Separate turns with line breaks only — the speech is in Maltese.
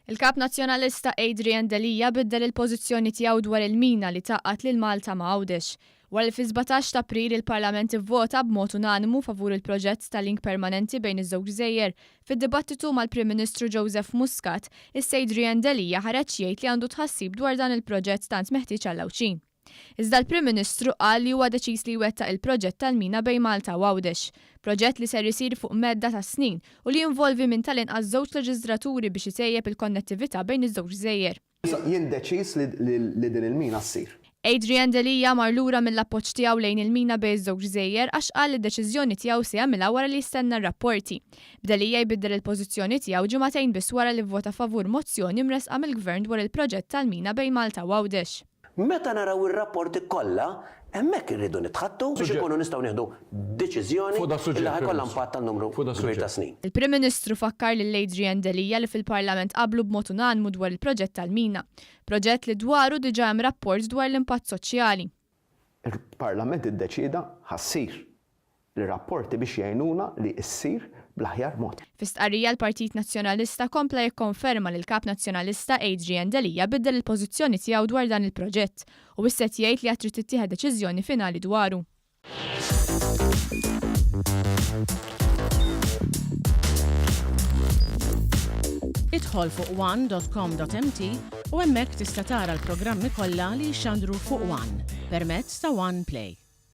Il-Kap Nazzjonalista Adrian Delia biddel il-pożizzjoni tiegħu dwar il-mina li taqqat lil Malta ma' Għawdex. Wara li fi-17 ta' April il-Parlament ivvota b'mod unanimu favur il-proġett ta' link permanenti bejn iż-żewġ gżejjer. Fid-dibattitu mal-Prim Ministru Joseph Muscat, Adrian Delia ħareġ jgħid li għandu tħassib dwar dan il-proġett tant meħtieġ għall-Ewċin. Iżda l-Prim Ministru qal li huwa deċiż li jwettaq il-proġett tal-mina bejn Malta u Għawdex, proġett li ser isir fuq medda ta' snin u li jinvolvi minn tal-inqas żewġ leġislaturi biex itejjeb il-konnettività bejn iż-żewġ gżejjer.
Jien deċiż li din il-mina ssir.
Adrian Delia mar lura mill-appoġġ tiegħu lejn il-mina bejn iż-żewġ gżejjer għax qal li d-deċiżjoni tiegħu se jagħmilha wara li jistenna r-rapporti. B'Delia jbiddel il-pożizzjoni tiegħu ġimagħtejn biss wara li vvota favur mozzjoni mresqa mill-Gvern dwar il-proġett tal-mina bejn Malta u Għawdex.
Meta naraw ir-rapporti kollha, hemmhekk irridu nitħattu biex ikunu nistgħu nieħdu deċiżjoni li ħajkollha impatt tan-numru kbir ta' snin.
Il-Prim Ministru fakkar lil Adrian Delia li fil-Parlament qablu b'mod unanimu dwar il-proġett tal-mina, proġett li dwaru diġà hemm rapport dwar l-impatt soċjali.
Il-Parlament iddeċida ħassir li rapporti biex jgħinuna li ssir bl-aħjar mod.
Fi-stqarrija l-Partit Nazzjonalista kompla jikkonferma li l-Kap Nazzjonalista Adrian Delia biddel il-pożizzjoni tiegħu dwar dan il-proġett u issa jgħid li qed trid tittieħed deċiżjoni finali dwaru.
Idħol fuq one.com.mt u hemmhekk tista' tara l-programmi kollha li jxandru fuq One permezz ta' One Play.